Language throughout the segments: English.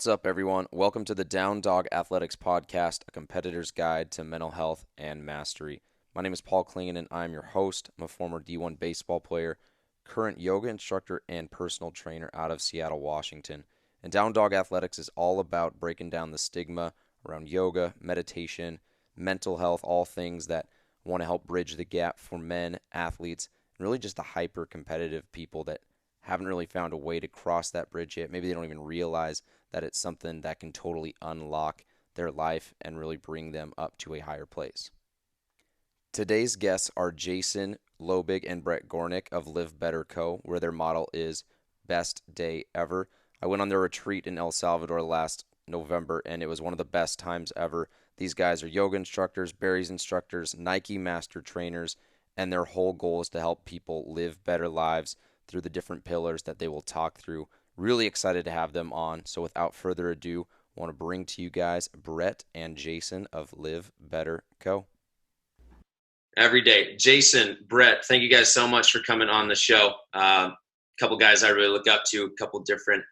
What's up, everyone? Welcome to the Down Dog Athletics Podcast, a competitor's guide to mental health and mastery. My name is Paul Klingen, and I'm your host. I'm a former D1 baseball player, current yoga instructor, and personal trainer out of Seattle, Washington. And Down Dog Athletics is all about breaking down the stigma around yoga, meditation, mental health, all things that want to help bridge the gap for men, athletes, and really just the hyper-competitive people that haven't really found a way to cross that bridge yet. Maybe they don't even realize that it's something that can totally unlock their life and really bring them up to a higher place. Today's guests are Jason Loebig and Bret Gornik of Live Better Co., where their motto is Best Day Ever. I went on their retreat in El Salvador last November, and it was one of the best times ever. These guys are yoga instructors, Barry's instructors, Nike master trainers, and their whole goal is to help people live better lives through the different pillars that they will talk through. Really excited to have them on. So without further ado, I want to bring to you guys Bret and Jason of Live Better Co. Every day. Jason, Bret, thank you guys so much for coming on the show. A couple guys I really look up to, a couple different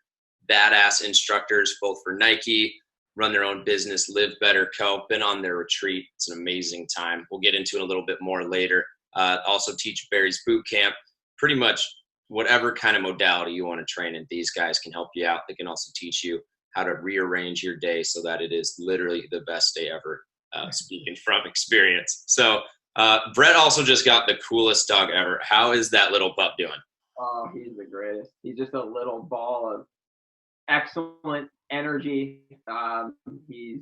badass instructors, both for Nike, run their own business, Live Better Co. Been on their retreat. It's an amazing time. We'll get into it a little bit more later. Also teach Barry's boot camp. Pretty much whatever kind of modality you want to train in, these guys can help you out. They can also teach you how to rearrange your day so that it is literally the best day ever, speaking from experience. So Bret also just got the coolest dog ever. How is that little pup doing? Oh, he's the greatest. He's just a little ball of excellent energy. He's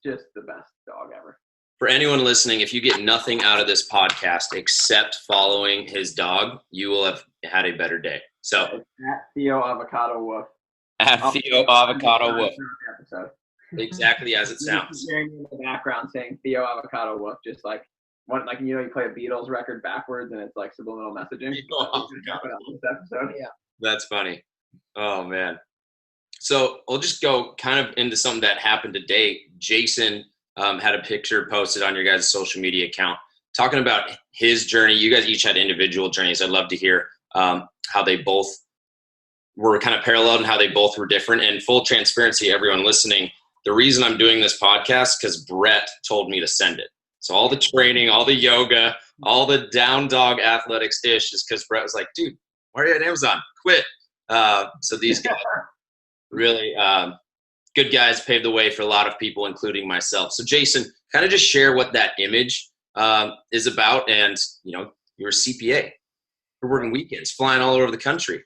just the best dog ever. For anyone listening, if you get nothing out of this podcast except following his dog, you will have had a better day. So at Theo Avocado Wolf. At Theo Avocado Wolf. Episode. Exactly as it sounds. Hearing in the background saying Theo Avocado Wolf, just like one, like you play a Beatles record backwards and it's like subliminal messaging. This episode. Yeah. That's funny. Oh man. So we'll just go kind of into something that happened today. Jason had a picture posted on your guys' social media account talking about his journey. You guys each had individual journeys. I'd love to hear how they both were kind of paralleled and how they both were different. And full transparency, everyone listening, the reason I'm doing this podcast because Bret told me to send it. So all the training, all the yoga, all the down dog athletics-ish is because Bret was like, dude, why are you at Amazon? Quit. So these guys really good guys paved the way for a lot of people, including myself. So Jason, kind of just share what that image is about. And, you're a CPA. You're working weekends, flying all over the country.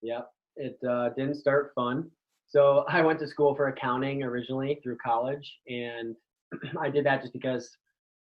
Yeah, it didn't start fun. So I went to school for accounting originally through college. And I did that just because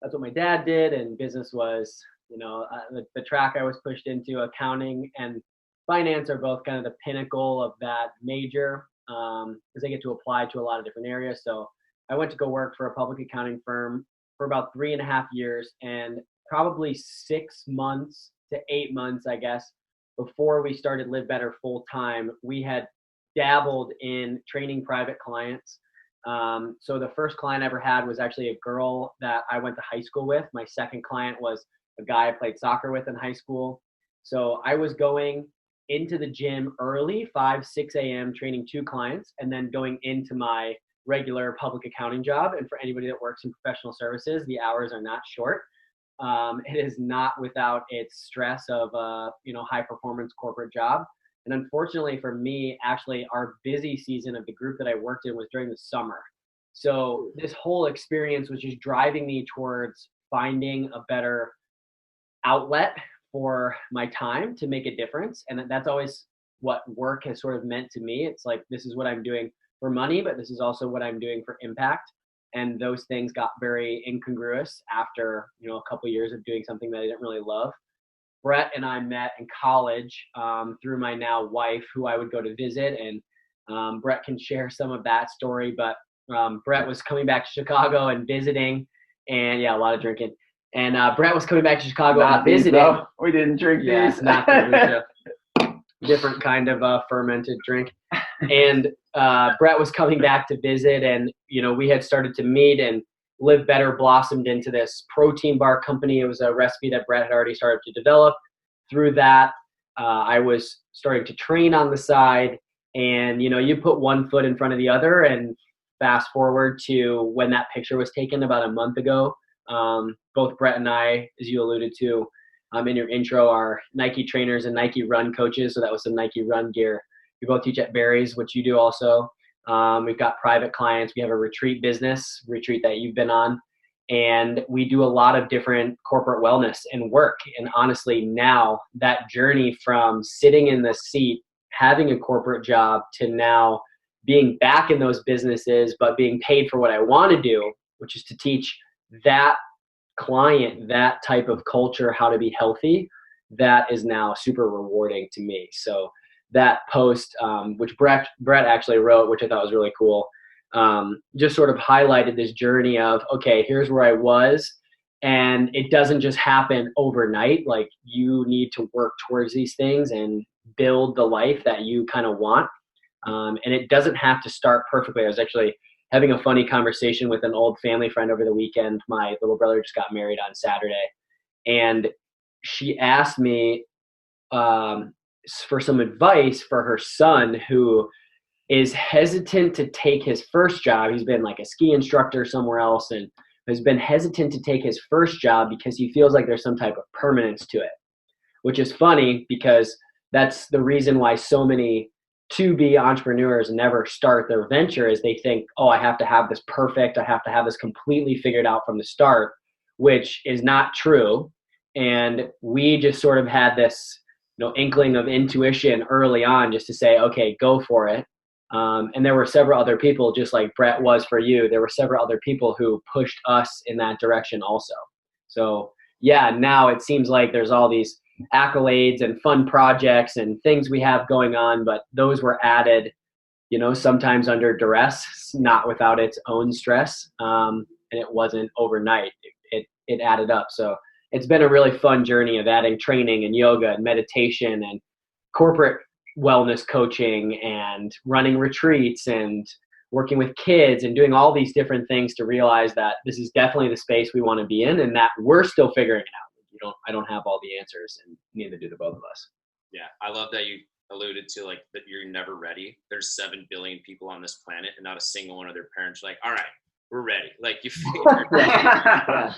that's what my dad did. And business was, the track I was pushed into. Accounting and finance are both kind of the pinnacle of that major. Because they get to apply to a lot of different areas. So I went to go work for a public accounting firm for about 3.5 years, and probably 6 months to 8 months, I guess, before we started Live Better full time, we had dabbled in training private clients. So the first client I ever had was actually a girl that I went to high school with. My second client was a guy I played soccer with in high school. So I was going into the gym early, 5, 6 a.m., training 2 clients, and then going into my regular public accounting job. And for anybody that works in professional services, the hours are not short. It is not without its stress of a high performance corporate job. And unfortunately for me, actually, our busy season of the group that I worked in was during the summer. So this whole experience was just driving me towards finding a better outlet for my time to make a difference. And that's always what work has sort of meant to me. It's like, this is what I'm doing for money, but this is also what I'm doing for impact. And those things got very incongruous after, a couple of years of doing something that I didn't really love. Bret and I met in college through my now wife, who I would go to visit. And Bret can share some of that story. But Bret was coming back to Chicago and visiting. And yeah, a lot of drinking. And Bret was coming back to Chicago and visiting. We didn't drink these. Not the different kind of fermented drink. And Bret was coming back to visit, and we had started to meet, and Live Better blossomed into this protein bar company. It was a recipe that Bret had already started to develop. Through that, I was starting to train on the side, And, you put one foot in front of the other, and fast forward to when that picture was taken about a month ago. Both Brett and I, as you alluded to in your intro, are Nike trainers and Nike run coaches. So that was some Nike run gear. We both teach at Barry's, which you do also. We've got private clients. We have a retreat that you've been on. And we do a lot of different corporate wellness and work. And honestly, now that journey from sitting in the seat, having a corporate job, to now being back in those businesses, but being paid for what I want to do, which is to teach that client, that type of culture, how to be healthy, that is now super rewarding to me. So that post, which Brett actually wrote, which I thought was really cool, just sort of highlighted this journey of, okay, here's where I was. And it doesn't just happen overnight. Like, you need to work towards these things and build the life that you kind of want. And it doesn't have to start perfectly. I was actually having a funny conversation with an old family friend over the weekend. My little brother just got married on Saturday. And she asked me for some advice for her son, who is hesitant to take his first job. He's been like a ski instructor somewhere else and has been hesitant to take his first job because he feels like there's some type of permanence to it, which is funny because that's the reason why so many to-be entrepreneurs never start their venture, is they think, oh, I have to have this perfect. I have to have this completely figured out from the start, which is not true. And we just sort of had this, inkling of intuition early on, just to say, okay, go for it. And there were several other people, just like Brett was for you. There were several other people who pushed us in that direction also. So yeah, now it seems like there's all these accolades and fun projects and things we have going on, but those were added, sometimes under duress, not without its own stress. And it wasn't overnight. It added up. So it's been a really fun journey of adding training and yoga and meditation and corporate wellness coaching and running retreats and working with kids and doing all these different things to realize that this is definitely the space we want to be in, and that we're still figuring it out. I don't have all the answers, and neither do the both of us. Yeah, I love that you alluded to like that you're never ready. There's 7 billion people on this planet, and not a single one of their parents are like, all right, we're ready. Like, you figure Yeah.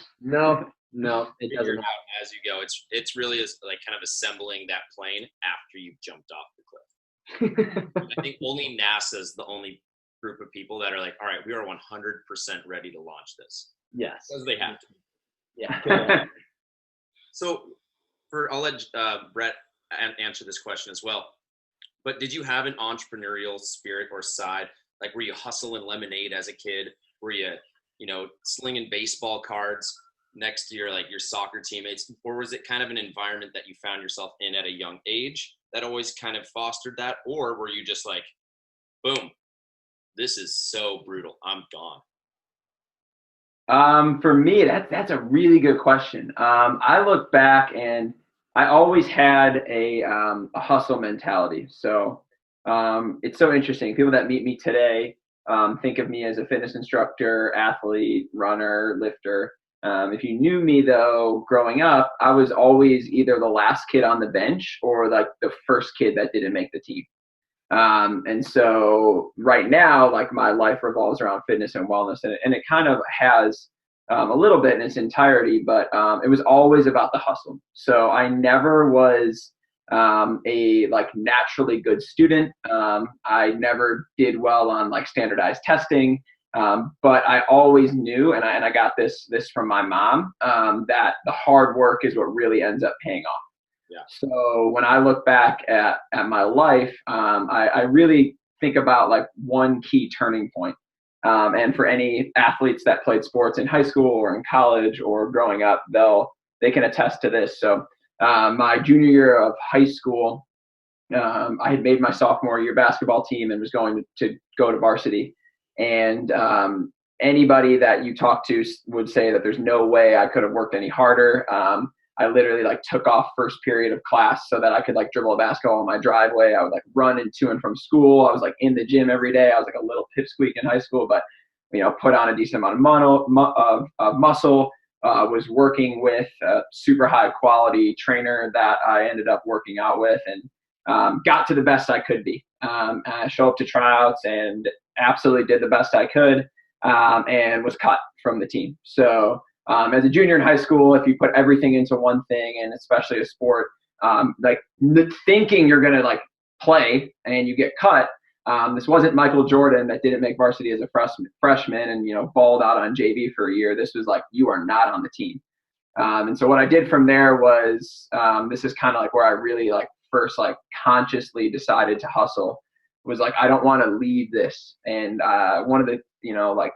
No, it doesn't out as you go. It's really is like kind of assembling that plane after you've jumped off the cliff. I think only NASA is the only group of people that are like, all right, we are 100% ready to launch this. Yes, because they have to. Yeah. So I'll let Brett answer this question as well. But did you have an entrepreneurial spirit or side? Like, were you hustling lemonade as a kid? Were you, slinging baseball cards next to your soccer teammates? Or was it kind of an environment that you found yourself in at a young age that always kind of fostered that? Or were you just like, boom, this is so brutal, I'm gone? For me, that's a really good question. I look back and I always had a hustle mentality. So it's so interesting. People that meet me today think of me as a fitness instructor, athlete, runner, lifter. If you knew me though, growing up, I was always either the last kid on the bench or like the first kid that didn't make the team. And so right now, like, my life revolves around fitness and wellness, and it kind of has a little bit in its entirety, but it was always about the hustle. So I never was a naturally good student. I never did well on like standardized testing. But I always knew, and I got this from my mom, that the hard work is what really ends up paying off. Yeah. So when I look back at my life, I really think about like one key turning point. And for any athletes that played sports in high school or in college or growing up, they can attest to this. So my junior year of high school, I had made my sophomore year basketball team and was going to go to varsity. And anybody that you talk to would say that there's no way I could have worked any harder. I literally took off first period of class so that I could dribble a basketball in my driveway. I would run to and from school. I was in the gym every day. I was a little pipsqueak in high school, but put on a decent amount of muscle. Was working with a super high quality trainer that I ended up working out with, and got to the best I could be. I show up to tryouts and absolutely did the best I could, and was cut from the team. So as a junior in high school, if you put everything into one thing, and especially a sport, like thinking you're going to like play and you get cut. This wasn't Michael Jordan that didn't make varsity as a freshman and, balled out on JV for a year. This was like, you are not on the team. And so what I did from there was, this is kind of like where I really like first like consciously decided to hustle, was like, I don't want to leave this. And one of the, like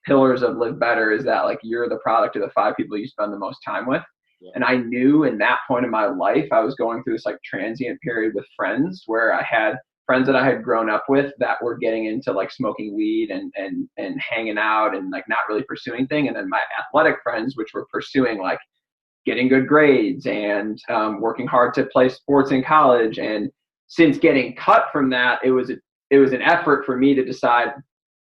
pillars of Live Better is that like you're the product of the 5 people you spend the most time with. Yeah. And I knew in that point in my life, I was going through this like transient period with friends where I had friends that I had grown up with that were getting into like smoking weed and hanging out and like not really pursuing things. And then my athletic friends, which were pursuing like getting good grades and working hard to play sports in college. And since getting cut from that, it was an effort for me to decide,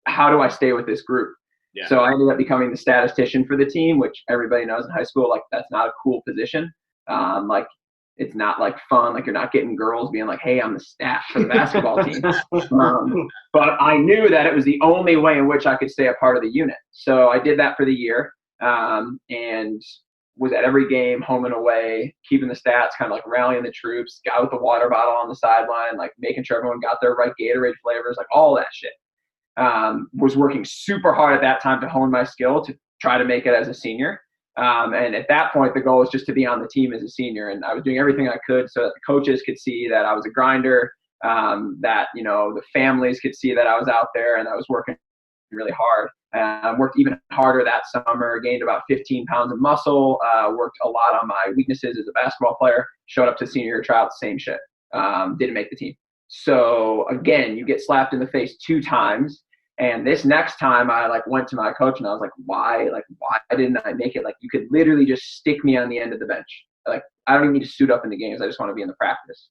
how do I stay with this group? Yeah. So I ended up becoming the statistician for the team, which everybody knows in high school, like that's not a cool position. Like it's not like fun. Like you're not getting girls being like, hey, I'm the stat for the basketball team. But I knew that it was the only way in which I could stay a part of the unit. So I did that for the year, and was at every game, home and away, keeping the stats, kind of like rallying the troops, got with the water bottle on the sideline, like making sure everyone got their right Gatorade flavors, like all that shit. Was working super hard at that time to hone my skill to try to make it as a senior. And at that point, the goal was just to be on the team as a senior. And I was doing everything I could so that the coaches could see that I was a grinder, that, the families could see that I was out there and I was working really hard. Worked even harder that summer, gained about 15 pounds of muscle, worked a lot on my weaknesses as a basketball player, showed up to senior year tryouts, same shit. Didn't make the team. So again, you get slapped in the face 2 times. And this next time I like went to my coach and I was like, why didn't I make it? Like you could literally just stick me on the end of the bench. Like I don't even need to suit up in the games. I just want to be in the practice.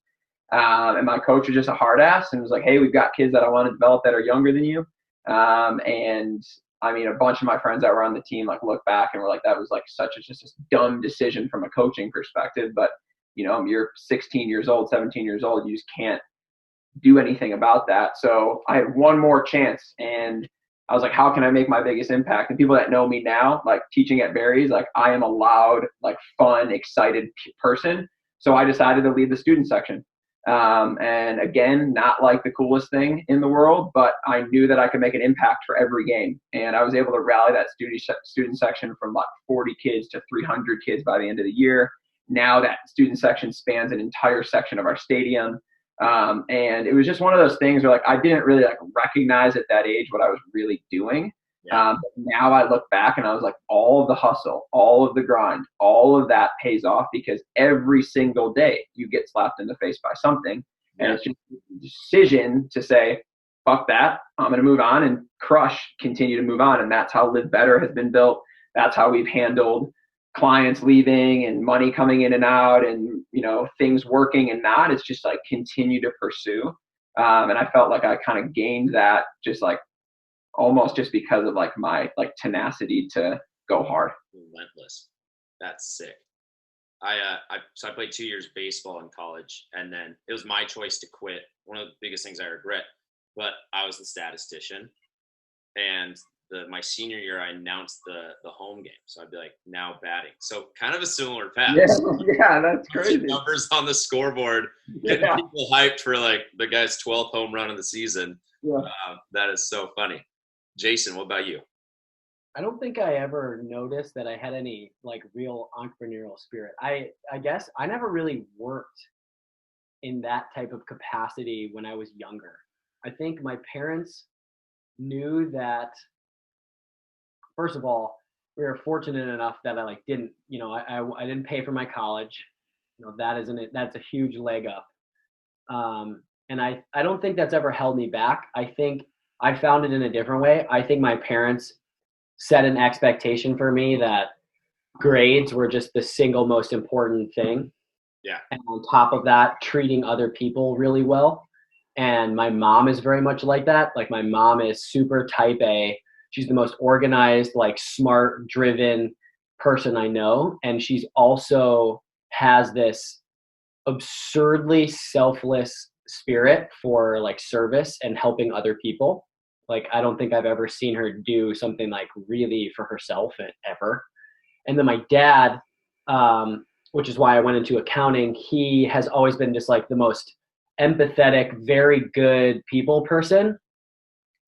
And my coach was just a hard ass and was like, hey, we've got kids that I want to develop that are younger than you. And I mean, a bunch of my friends that were on the team like look back and were like, that was like just a dumb decision from a coaching perspective. But you're 16 years old, 17 years old. You just can't do anything about that. So I had one more chance and I was like, how can I make my biggest impact? And people that know me now, like teaching at Barry's, like I am a loud, like fun, excited person. So I decided to lead the student section. And again, not like the coolest thing in the world, but I knew that I could make an impact for every game. And I was able to rally that student section from like 40 kids to 300 kids by the end of the year. Now that student section spans an entire section of our stadium. And it was just one of those things where like I didn't really like recognize at that age what I was really doing. Yeah. But now I look back and I was like, all of the hustle, all of the grind, all of that pays off because every single day you get slapped in the face by something. Yeah. And it's just a decision to say, fuck that, I'm going to move on and continue to move on. And that's how Live Better has been built. That's how we've handled clients leaving and money coming in and out and, things working and not. It's just like continue to pursue. And I felt like I kind of gained that just like almost just because of like my like tenacity to go hard. Relentless. That's sick. So I played 2 years baseball in college and then it was my choice to quit. One of the biggest things I regret, but I was the statistician and my senior year, I announced the home game. So I'd be like, now batting. So kind of a similar path. Yeah, that's crazy. Numbers on the scoreboard, getting people hyped for like the guy's 12th home run of the season. Yeah. That is so funny. Jason, what about you? I don't think I ever noticed that I had any like real entrepreneurial spirit. I guess I never really worked in that type of capacity when I was younger. I think my parents knew that. First of all, we were fortunate enough that I like didn't, I didn't pay for my college. That's a huge leg up. And I don't think that's ever held me back. I think I found it in a different way. I think my parents set an expectation for me that grades were just the single most important thing. Yeah. And on top of that, treating other people really well. And my mom is very much like that. Like my mom is super type A. She's the most organized, like smart, driven person I know. And she's also has this absurdly selfless spirit for like service and helping other people. Like, I don't think I've ever seen her do something like really for herself ever. And then my dad, which is why I went into accounting, he has always been just like the most empathetic, very good people person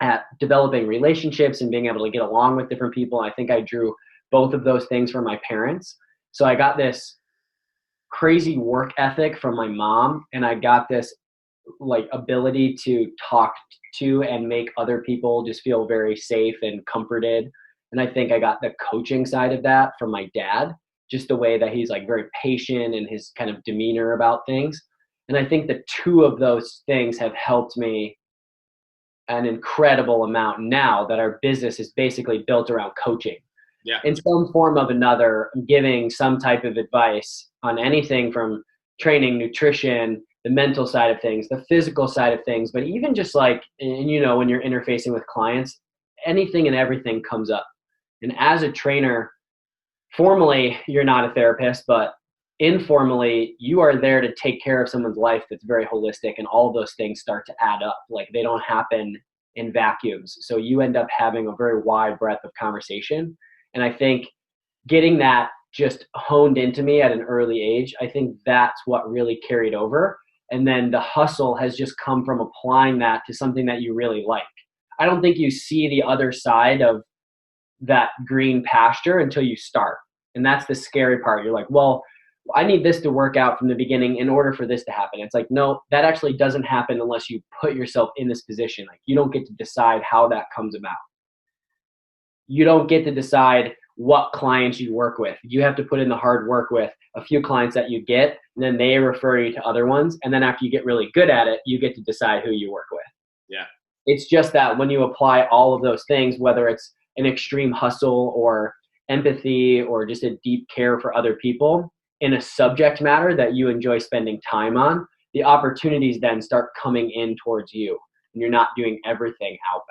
at developing relationships and being able to get along with different people. I think I drew both of those things from my parents. So I got this crazy work ethic from my mom, and I got this like ability to talk to and make other people just feel very safe and comforted. And I think I got the coaching side of that from my dad, just the way that he's like very patient and his kind of demeanor about things. And I think the two of those things have helped me an incredible amount now that our business is basically built around coaching. Yeah. In some form of another, giving some type of advice on anything from training, nutrition, the mental side of things, the physical side of things, but even just like, and you know, when you're interfacing with clients, anything and everything comes up. And as a trainer, formally, you're not a therapist, but informally, you are there to take care of someone's life that's very holistic, and all of those things start to add up. Like, they don't happen in vacuums. So you end up having a very wide breadth of conversation. And I think getting that just honed into me at an early age, I think that's what really carried over. And then the hustle has just come from applying that to something that you really like. I don't think you see the other side of that green pasture until you start. And that's the scary part. You're like, well, I need this to work out from the beginning in order for this to happen. It's like, no, that actually doesn't happen unless you put yourself in this position. Like, you don't get to decide how that comes about. You don't get to decide what clients you work with. You have to put in the hard work with a few clients that you get, and then they refer you to other ones. And then after you get really good at it, you get to decide who you work with. Yeah. It's just that when you apply all of those things, whether it's an extreme hustle or empathy or just a deep care for other people in a subject matter that you enjoy spending time on, the opportunities then start coming in towards you, and you're not doing everything outbound.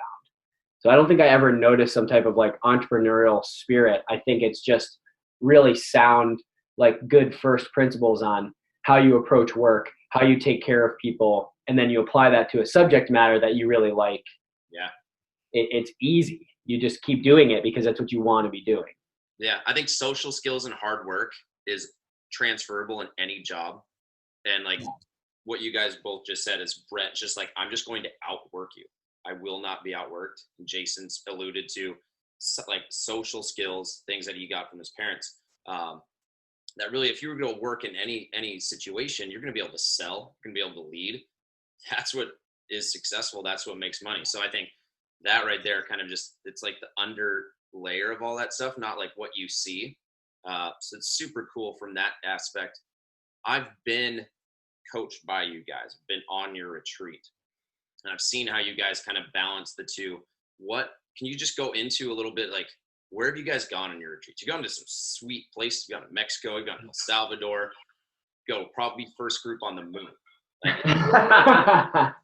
So I don't think I ever noticed some type of like entrepreneurial spirit. I think it's just really sound, like good first principles on how you approach work, how you take care of people, and then you apply that to a subject matter that you really like. Yeah. It's easy. You just keep doing it because that's what you want to be doing. Yeah. I think social skills and hard work is transferable in any job. And like what you guys both just said is Bret, just like, I'm just going to outwork you. I will not be outworked. And Jason's alluded to like social skills, things that he got from his parents. That really, if you were going to work in any situation, you're going to be able to sell, you're going to be able to lead. That's what is successful. That's what makes money. So I think that right there kind of just, it's like the under layer of all that stuff, not like what you see. So it's super cool from that aspect. I've been coached by you guys, been on your retreat, and I've seen how you guys kind of balance the two. What can you just go into a little bit, like, where have you guys gone on your retreats? You've gone to some sweet places. You've gone to Mexico, you've gone to El Salvador, go probably first group on the moon. Like,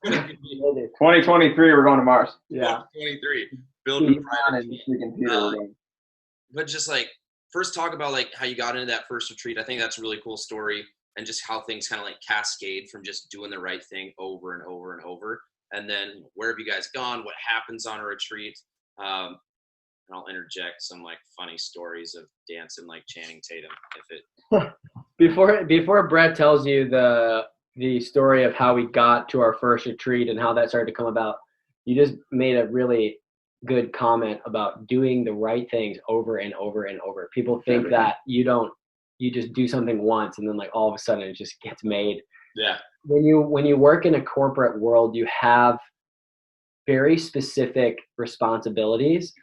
2023, we're going to Mars. Yeah. 2023, building private. But just like, first talk about like how you got into that first retreat. I think that's a really cool story, and just how things kind of like cascade from just doing the right thing over and over and over. And then where have you guys gone? What happens on a retreat? And I'll interject some like funny stories of dancing like Channing Tatum if it. Before Bret tells you the story of how we got to our first retreat and how that started to come about, you just made a really good comment about doing the right things over and over and over. People think that you just do something once and then like all of a sudden it just gets made. Yeah. When you work in a corporate world, you have very specific responsibilities,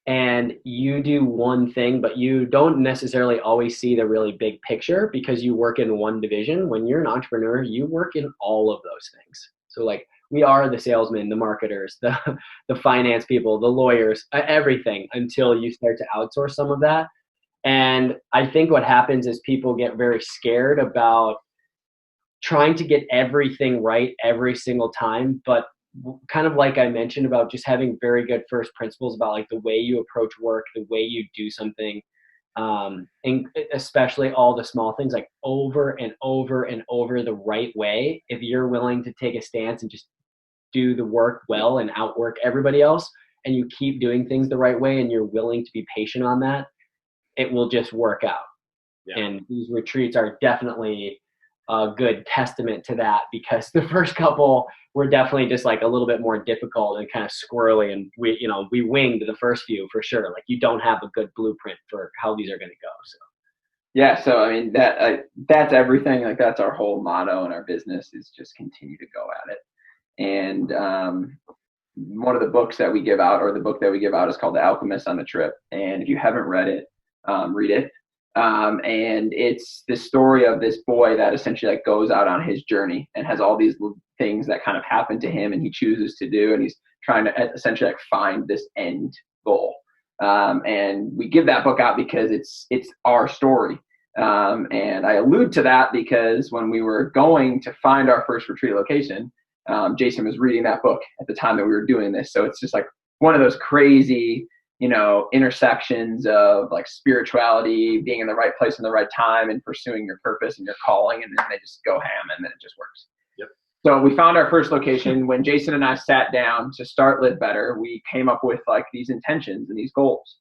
and you do one thing, but you don't necessarily always see the really big picture because you work in one division. When you're an entrepreneur, you work in all of those things. So like, we are the salesmen, the marketers, the finance people, the lawyers, everything, until you start to outsource some of that. And I think what happens is people get very scared about trying to get everything right every single time. But kind of like I mentioned about just having very good first principles about like the way you approach work, the way you do something, And especially all the small things, like over and over and over the right way. If you're willing to take a stance and just do the work well and outwork everybody else, and you keep doing things the right way and you're willing to be patient on that, it will just work out. Yeah. And these retreats are definitely a good testament to that, because the first couple were definitely just like a little bit more difficult and kind of squirrely, and we winged the first few for sure. Like, you don't have a good blueprint for how these are going to go. So yeah, so I mean that's everything. Like, that's our whole motto in our business, is just continue to go at it. And one of the books that we give out, or the book that we give out, is called The Alchemist on the Trip. And if you haven't read it, read it. And it's the story of this boy that essentially like goes out on his journey and has all these things that kind of happen to him and he chooses to do, and he's trying to essentially like find this end goal. And we give that book out because it's our story. And I allude to that because when we were going to find our first retreat location, Jason was reading that book at the time that we were doing this. So it's just like one of those crazy, intersections of like spirituality, being in the right place in the right time, and pursuing your purpose and your calling, and then they just go ham, and then it just works. Yep. So we found our first location. When Jason and I sat down to start Live Better, we came up with like these intentions and these goals,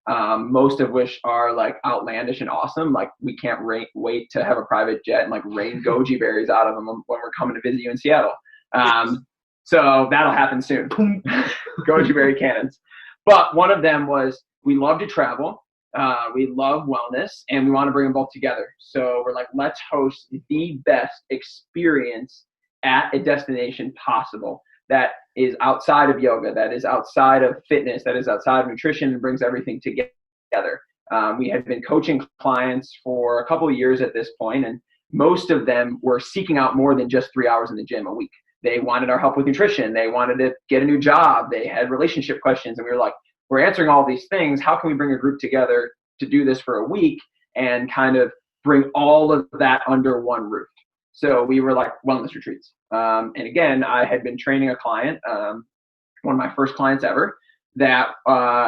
most of which are like outlandish and awesome. Like, we can't wait to have a private jet and like rain goji berries out of them when we're coming to visit you in Seattle. So that'll happen soon. Goji berry cannons. But one of them was, we love to travel, we love wellness, and we want to bring them both together. So we're like, let's host the best experience at a destination possible that is outside of yoga, that is outside of fitness, that is outside of nutrition, and brings everything together. We had been coaching clients for a couple of years at this point, and most of them were seeking out more than just 3 hours in the gym a week. They wanted our help with nutrition. They wanted to get a new job. They had relationship questions. And we were like, we're answering all these things. How can we bring a group together to do this for a week and kind of bring all of that under one roof? So we were like, wellness retreats. And again, I had been training a client, one of my first clients ever, that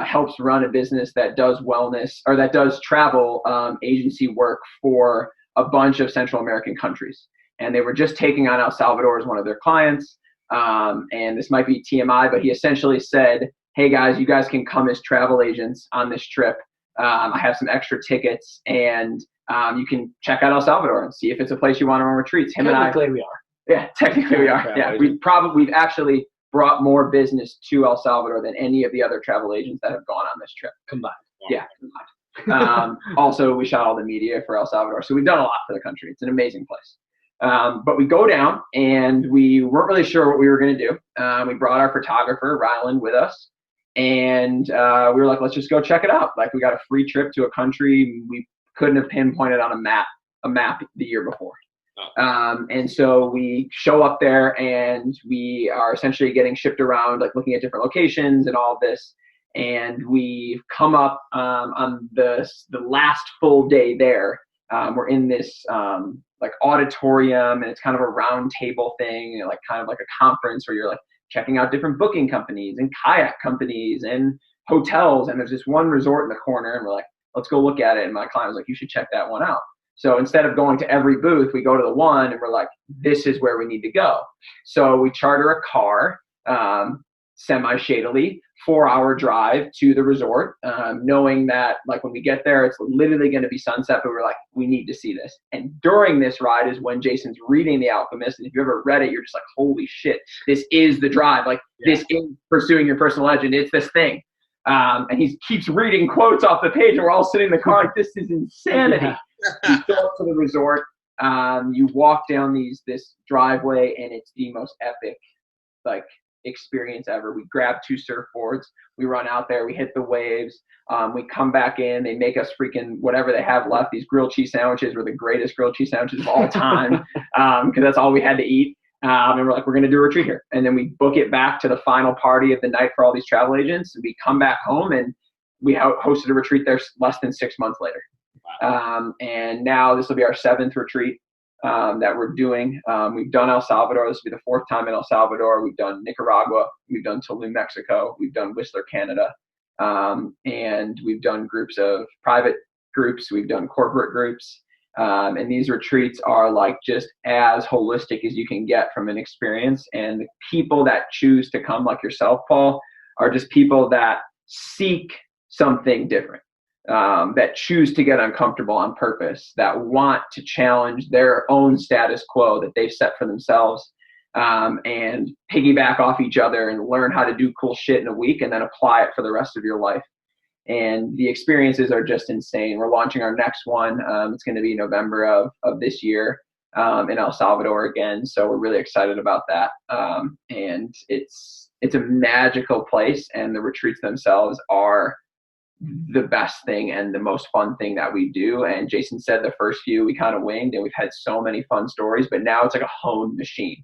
helps run a business that does wellness, or that does travel agency work for a bunch of Central American countries. And they were just taking on El Salvador as one of their clients. And this might be TMI, but he essentially said, hey guys, you guys can come as travel agents on this trip. I have some extra tickets, and you can check out El Salvador and see if it's a place you want to run retreats. Technically we are. Yeah, technically we are. Yeah, we've actually brought more business to El Salvador than any of the other travel agents that have gone on this trip. Combined. Yeah, combined. Also, we shot all the media for El Salvador. So we've done a lot for the country. It's an amazing place. But we go down, and we weren't really sure what we were going to do. We brought our photographer, Ryland, with us. And we were like, let's just go check it out. Like, we got a free trip to a country we couldn't have pinpointed on a map the year before. And so we show up there, and we are essentially getting shipped around, like looking at different locations and all this. And we come up on the last full day there. We're in this like auditorium, and it's kind of a round table thing, like kind of like a conference where you're like checking out different booking companies and kayak companies and hotels. And there's this one resort in the corner, and we're like, let's go look at it. And my client was like, you should check that one out. So instead of going to every booth, we go to the one, and we're like, this is where we need to go. So we charter a car, semi-shadily, 4-hour drive to the resort, knowing that like when we get there, it's literally going to be sunset, but we're like, we need to see this. And during this ride is when Jason's reading The Alchemist. And if you've ever read it, you're just like, holy shit, this is the drive. Like, this is pursuing your personal legend. It's this thing. And he keeps reading quotes off the page, and we're all sitting in the car like, this is insanity. Yeah. You go up to the resort, you walk down this driveway, and it's the most epic like experience ever. We grab 2 surfboards, we run out there, we hit the waves, we come back in, they make us freaking whatever they have left. These grilled cheese sandwiches were the greatest grilled cheese sandwiches of all time, because that's all we had to eat. And we're like, we're going to do a retreat here. And then we book it back to the final party of the night for all these travel agents. We come back home, and we hosted a retreat there less than 6 months later. And now this will be our 7th retreat that we're doing. We've done El Salvador. This will be the 4th time in El Salvador. We've done Nicaragua. We've done Tulum, Mexico. We've done Whistler, Canada. And we've done groups of private groups. We've done corporate groups. And these retreats are like just as holistic as you can get from an experience. And the people that choose to come, like yourself, Paul, are just people that seek something different, that choose to get uncomfortable on purpose, that want to challenge their own status quo that they've set for themselves, and piggyback off each other and learn how to do cool shit in a week and then apply it for the rest of your life. And the experiences are just insane. We're launching our next one. It's going to be November of this year, in El Salvador again. So we're really excited about that. And it's a magical place, and the retreats themselves are the best thing and the most fun thing that we do. And Jason said the first few we kind of winged, and we've had so many fun stories, but now it's like a honed machine.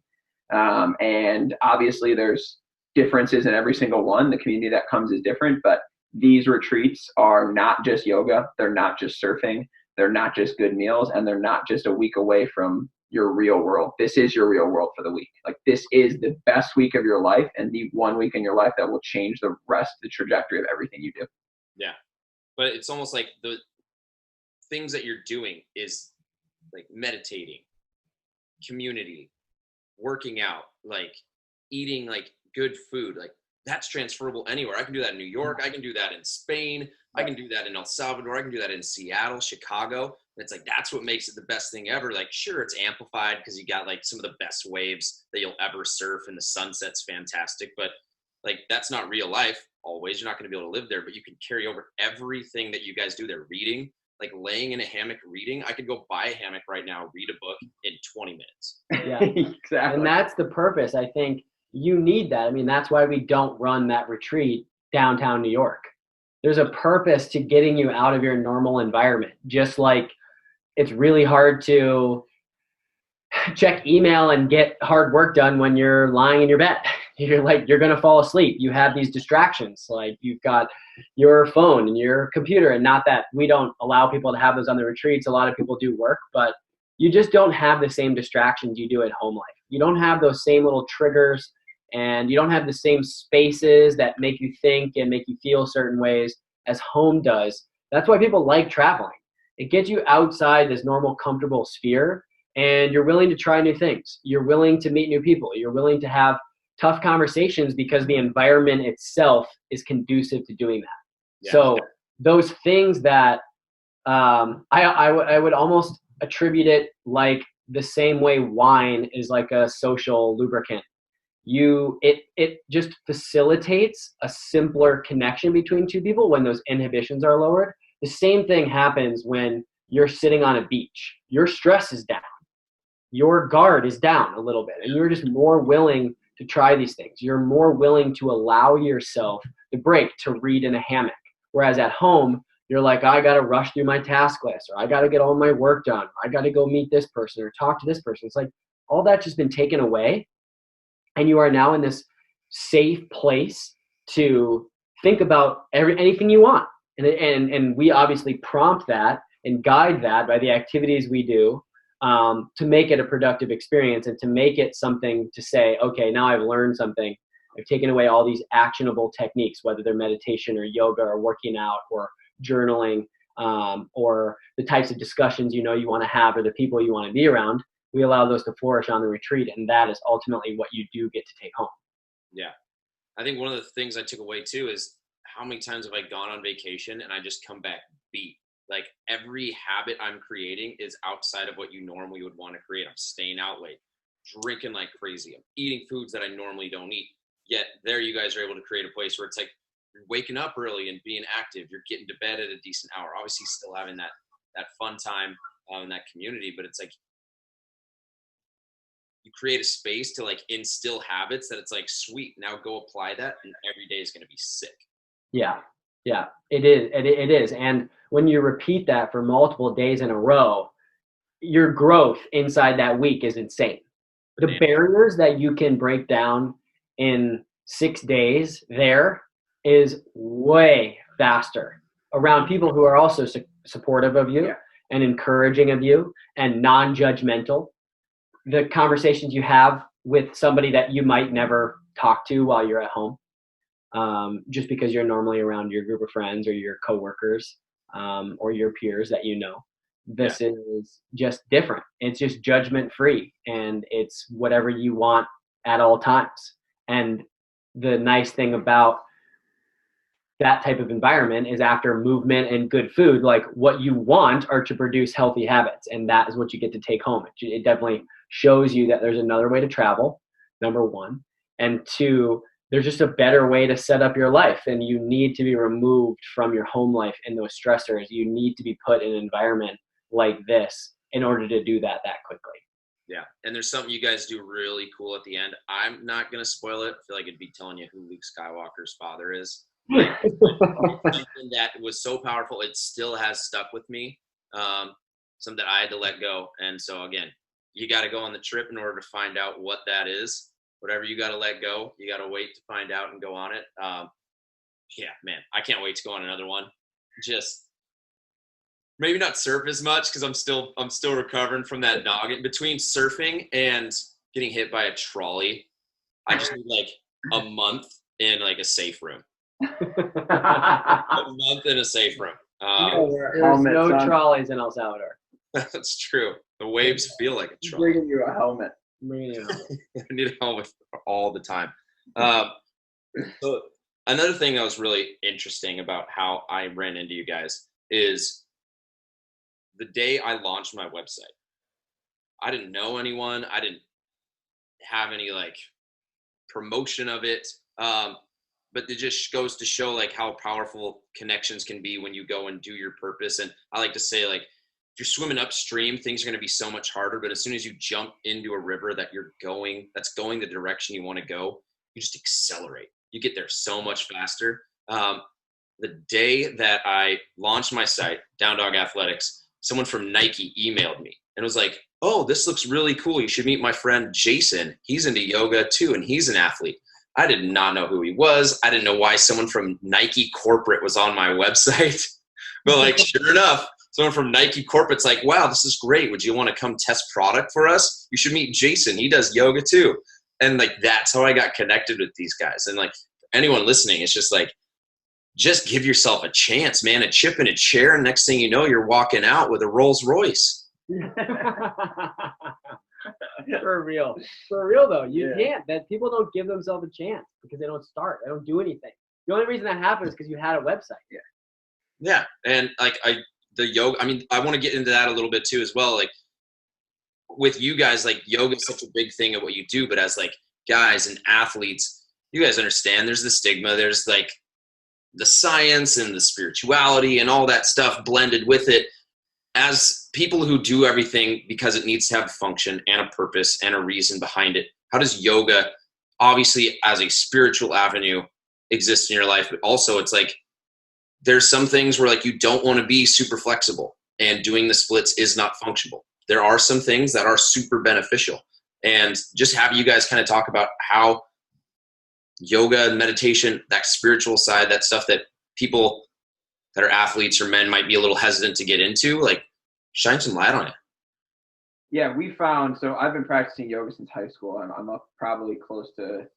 And obviously there's differences in every single one. The community that comes is different, but these retreats are not just yoga. They're not just surfing. They're not just good meals, and they're not just a week away from your real world. This is your real world for the week. Like, this is the best week of your life, and the 1 week in your life that will change the rest of the trajectory of everything you do. Yeah. But it's almost like the things that you're doing is like meditating, community, working out, like eating like good food. Like, that's transferable anywhere. I can do that in New York. I can do that in Spain. I can do that in El Salvador. I can do that in Seattle, Chicago. It's like, that's what makes it the best thing ever. Like, sure, it's amplified because you got like some of the best waves that you'll ever surf, and the sunset's fantastic. But like, that's not real life always. You're not going to be able to live there, but you can carry over everything that you guys do there. Reading, like laying in a hammock reading. I could go buy a hammock right now, read a book in 20 minutes. Yeah, Exactly. and that's the purpose. I think you need that. I mean, that's why we don't run that retreat downtown New York. There's a purpose to getting you out of your normal environment. Just like it's really hard to check email and get hard work done when you're lying in your bed. You're going to fall asleep. You have these distractions. Like, you've got your phone and your computer, and not that we don't allow people to have those on the retreats. A lot of people do work, but you just don't have the same distractions you do at home life. You don't have those same little triggers, and you don't have the same spaces that make you think and make you feel certain ways as home does. That's why people like traveling. It gets you outside this normal, comfortable sphere, and you're willing to try new things. You're willing to meet new people. You're willing to have tough conversations because the environment itself is conducive to doing that. Yeah. So those things that I would almost attribute it like the same way wine is like a social lubricant. It just facilitates a simpler connection between two people when those inhibitions are lowered. The same thing happens when you're sitting on a beach. Your stress is down. Your guard is down a little bit, and you're just more willing to try these things. You're more willing to allow yourself the break to read in a hammock. Whereas at home, you're like, I got to rush through my task list, or I got to get all my work done. Or I got to go meet this person or talk to this person. It's like all that's just been taken away. And you are now in this safe place to think about anything you want. And we obviously prompt that and guide that by the activities we do, to make it a productive experience and to make it something to say, okay, now I've learned something. I've taken away all these actionable techniques, whether they're meditation or yoga or working out or journaling, or the types of discussions you want to have or the people you want to be around. We allow those to flourish on the retreat, and that is ultimately what you do get to take home. Yeah. I think one of the things I took away too is how many times have I gone on vacation and I just come back beat. Like, every habit I'm creating is outside of what you normally would want to create. I'm staying out late, drinking like crazy. I'm eating foods that I normally don't eat. Yet there you guys are able to create a place where it's like you're waking up early and being active. You're getting to bed at a decent hour. Obviously still having that fun time in that community, but it's like you create a space to like instill habits that it's like, sweet, now go apply that, and every day is going to be sick. Yeah, it is. It is. And when you repeat that for multiple days in a row, your growth inside that week is insane. The barriers that you can break down in 6 days there is way faster around people who are also supportive of you and encouraging of you and non-judgmental. The conversations you have with somebody that you might never talk to while you're at home, just because you're normally around your group of friends or your coworkers. or your peers that you know. This is just different. It's just judgment free, and it's whatever you want at all times. And the nice thing about that type of environment is after movement and good food, like what you want are to produce healthy habits. And that is what you get to take home. It definitely shows you that there's another way to travel, number one. And two, there's just a better way to set up your life. And you need to be removed from your home life and those stressors. You need to be put in an environment like this in order to do that quickly. Yeah. And there's something you guys do really cool at the end. I'm not going to spoil it. I feel like it'd be telling you who Luke Skywalker's father is. Something that was so powerful, it still has stuck with me. Something that I had to let go. And so again, you got to go on the trip in order to find out what that is. Whatever you got to let go, you got to wait to find out and go on it. Yeah, man, I can't wait to go on another one. Just maybe not surf as much because I'm still recovering from that noggin. Between surfing and getting hit by a trolley, I just need like a month in like a safe room. A month in a safe room. There's no trolleys in El Salvador. That's true. The waves feel like a trolley. Bringing you a helmet. I need a helmet all the time. So another thing that was really interesting about how I ran into you guys is the day I launched my website. I didn't know anyone. I didn't have any like promotion of it. But it just goes to show like how powerful connections can be when you go and do your purpose. And I like to say, like, if you're swimming upstream, things are going to be so much harder. But as soon as you jump into a river that's going the direction you want to go, you just accelerate. You get there so much faster. The day that I launched my site, Down Dog Athletics, someone from Nike emailed me and was like, "Oh, this looks really cool. You should meet my friend Jason. He's into yoga too, and he's an athlete." I did not know who he was. I didn't know why someone from Nike corporate was on my website. But like, sure enough, someone from Nike corporate's like, "Wow, this is great. Would you want to come test product for us? You should meet Jason. He does yoga too." And like, that's how I got connected with these guys. And like, anyone listening, it's just like, just give yourself a chance, man. A chip in a chair, and next thing you know, you're walking out with a Rolls Royce. For real though, you can't. That people don't give themselves a chance because they don't start. They don't do anything. The only reason that happens is because you had a website. Yeah, and like the yoga. I mean, I want to get into that a little bit too as well. Like with you guys, like yoga is such a big thing of what you do, but as like guys and athletes, you guys understand there's the stigma. There's like the science and the spirituality and all that stuff blended with it. As people who do everything because it needs to have a function and a purpose and a reason behind it, how does yoga, obviously as a spiritual avenue, exist in your life? But also it's like, there's some things where like you don't want to be super flexible and doing the splits is not functional. There are some things that are super beneficial. And just have you guys kind of talk about how yoga and meditation, that spiritual side, that stuff that people that are athletes or men might be a little hesitant to get into, like shine some light on it. Yeah, we found, so I've been practicing yoga since high school. I'm up probably close to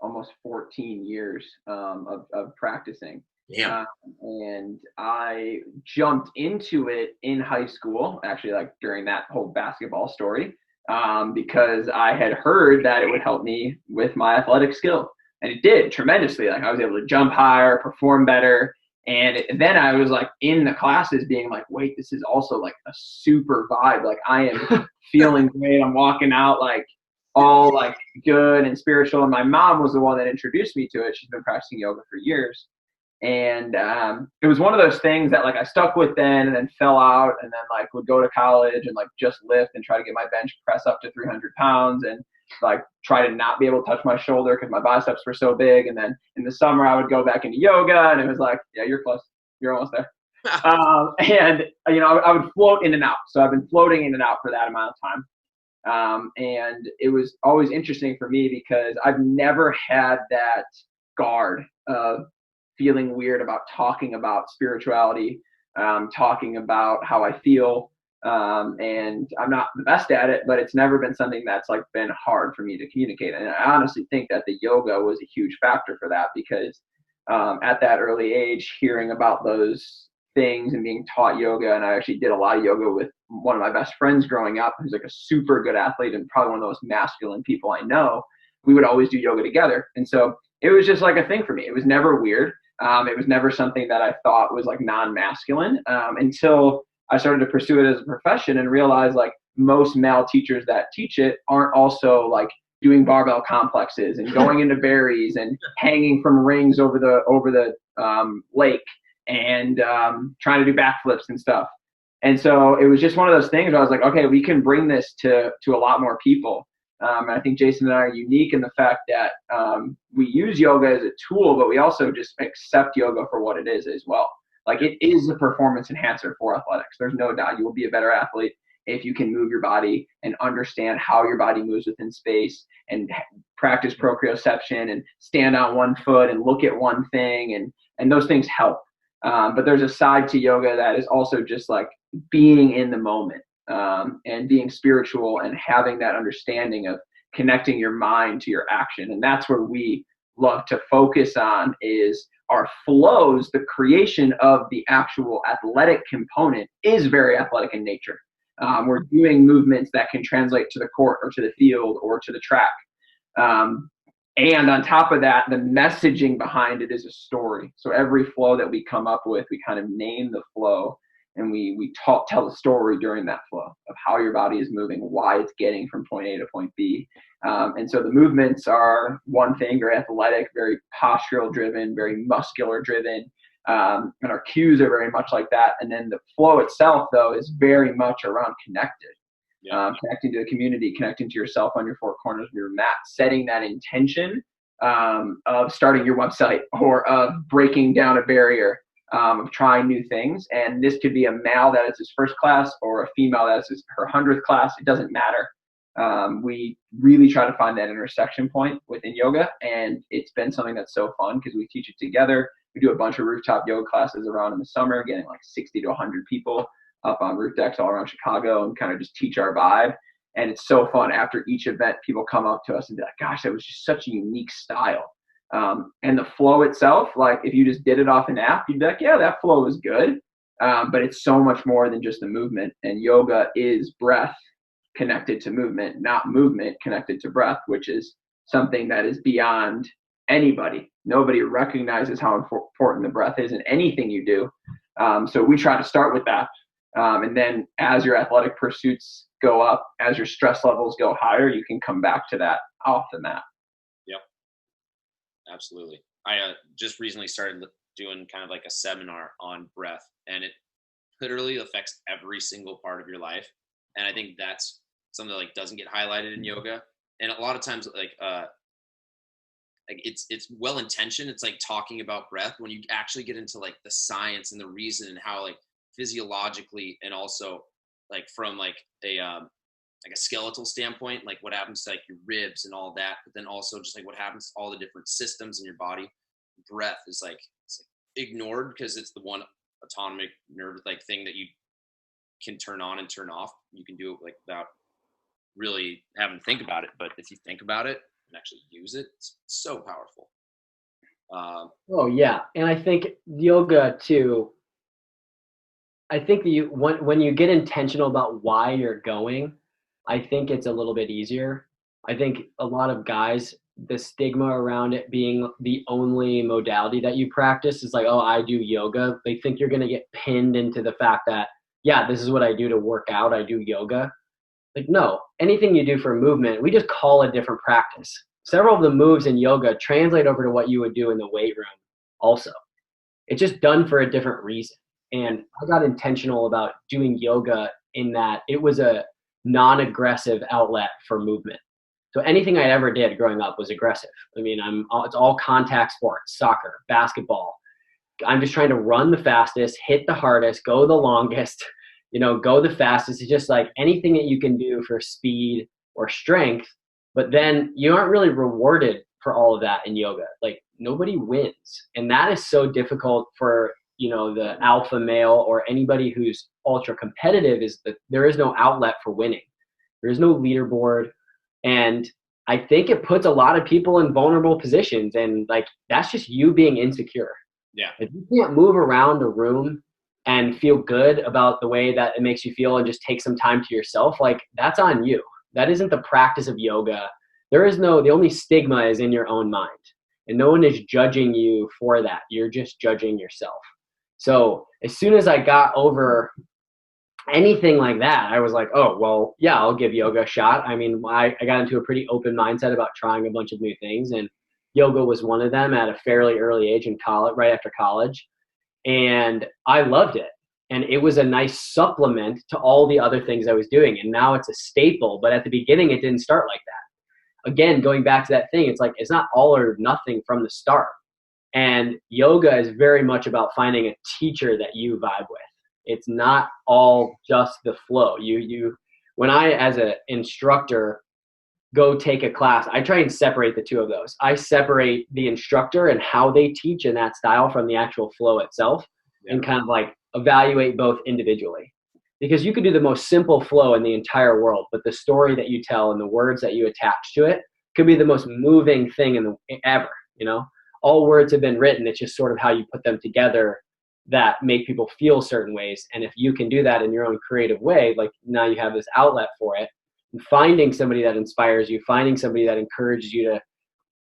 almost 14 years of practicing. Yeah. And I jumped into it in high school, actually like during that whole basketball story, because I had heard that it would help me with my athletic skill. And it did tremendously. Like I was able to jump higher, perform better. And then I was like in the classes being like, wait, this is also like a super vibe. Like I am feeling great. I'm walking out like all like good and spiritual. And my mom was the one that introduced me to it. She's been practicing yoga for years. And it was one of those things that like I stuck with then and then fell out and then like would go to college and like just lift and try to get my bench press up to 300 pounds and like try to not be able to touch my shoulder because my biceps were so big. And then in the summer I would go back into yoga and it was like, yeah, you're close. You're almost there. And, you know, I would float in and out. So I've been floating in and out for that amount of time. And it was always interesting for me because I've never had that guard of feeling weird about talking about spirituality, talking about how I feel. And I'm not the best at it, but it's never been something that's like been hard for me to communicate. And I honestly think that the yoga was a huge factor for that because at that early age, hearing about those things and being taught yoga. And I actually did a lot of yoga with one of my best friends growing up, who's like a super good athlete and probably one of the most masculine people I know. We would always do yoga together. And so it was just like a thing for me. It was never weird. It was never something that I thought was like non-masculine until I started to pursue it as a profession and realize like most male teachers that teach it aren't also like doing barbell complexes and going into berries and hanging from rings over the lake and trying to do backflips and stuff. And so it was just one of those things where I was like, okay, we can bring this to a lot more people. And I think Jason and I are unique in the fact that we use yoga as a tool, but we also just accept yoga for what it is as well. Like it is a performance enhancer for athletics. There's no doubt you will be a better athlete if you can move your body and understand how your body moves within space and practice proprioception and stand on one foot and look at one thing. And those things help. But there's a side to yoga that is also just like being in the moment and being spiritual and having that understanding of connecting your mind to your action. And that's where we love to focus on is our flows. The creation of the actual athletic component is very athletic in nature. We're doing movements that can translate to the court or to the field or to the track. And on top of that, the messaging behind it is a story. So every flow that we come up with, we kind of name the flow and we tell the story during that flow of how your body is moving, why it's getting from point A to point B. And so the movements are one thing, very athletic, very postural driven, very muscular driven. And our cues are very much like that. And then the flow itself, though, is very much around connected. Connecting to the community, connecting to yourself on your four corners of your mat, setting that intention of starting your website or of breaking down a barrier, of trying new things. And this could be a male that is his first class or a female that is her 100th class. It doesn't matter. We really try to find that intersection point within yoga. And it's been something that's so fun because we teach it together. We do a bunch of rooftop yoga classes around in the summer, getting like 60 to 100 people up on roof decks all around Chicago and kind of just teach our vibe. And it's so fun. After each event, people come up to us and be like, gosh, that was just such a unique style. And the flow itself, like if you just did it off an app, you'd be like, yeah, that flow was good. But it's so much more than just the movement. And yoga is breath connected to movement, not movement connected to breath, which is something that is beyond anybody. Nobody recognizes how important the breath is in anything you do. So we try to start with that. And then as your athletic pursuits go up, as your stress levels go higher, you can come back to that off the mat. Yep. Absolutely. I just recently started doing kind of like a seminar on breath, and it literally affects every single part of your life. And I think that's something that like doesn't get highlighted in yoga. And a lot of times like it's well intentioned. It's like talking about breath. When you actually get into like the science and the reason and how like physiologically and also like from like a skeletal standpoint, like what happens to like your ribs and all that, but then also just like what happens to all the different systems in your body. Breath is like, it's like ignored because it's the one autonomic nerve like thing that you can turn on and turn off. You can do it like without really having to think about it, but if you think about it and actually use it, it's so powerful. Oh yeah, and I think yoga too. I think that when you get intentional about why you're going, I think it's a little bit easier. I think a lot of guys, the stigma around it being the only modality that you practice is like, oh, I do yoga. They think you're going to get pinned into the fact that, yeah, this is what I do to work out. I do yoga. Like, no, anything you do for movement, we just call a different practice. Several of the moves in yoga translate over to what you would do in the weight room also. It's just done for a different reason. And I got intentional about doing yoga in that it was a non-aggressive outlet for movement. So anything I ever did growing up was aggressive. I mean, it's all contact sports, soccer, basketball. I'm just trying to run the fastest, hit the hardest, go the longest, go the fastest. It's just like anything that you can do for speed or strength, but then you aren't really rewarded for all of that in yoga. Like nobody wins. And that is so difficult for the alpha male or anybody who's ultra competitive, is that there is no outlet for winning. There is no leaderboard. And I think it puts a lot of people in vulnerable positions. And like, that's just you being insecure. Yeah. If you can't move around a room and feel good about the way that it makes you feel and just take some time to yourself, like that's on you. That isn't the practice of yoga. The only stigma is in your own mind, and no one is judging you for that. You're just judging yourself. So as soon as I got over anything like that, I was like, oh, well, yeah, I'll give yoga a shot. I mean, I got into a pretty open mindset about trying a bunch of new things, and yoga was one of them at a fairly early age in college, right after college. And I loved it. And it was a nice supplement to all the other things I was doing. And now it's a staple. But at the beginning, it didn't start like that. Again, going back to that thing, it's like it's not all or nothing from the start. And yoga is very much about finding a teacher that you vibe with. It's not all just the flow. When I, as an instructor, go take a class, I try and separate the two of those. I separate the instructor and how they teach in that style from the actual flow itself, and kind of like evaluate both individually. Because you could do the most simple flow in the entire world, but the story that you tell and the words that you attach to it could be the most moving thing ever. All words have been written. It's just sort of how you put them together that make people feel certain ways. And if you can do that in your own creative way, like now you have this outlet for it. Finding somebody that inspires you, finding somebody that encourages you to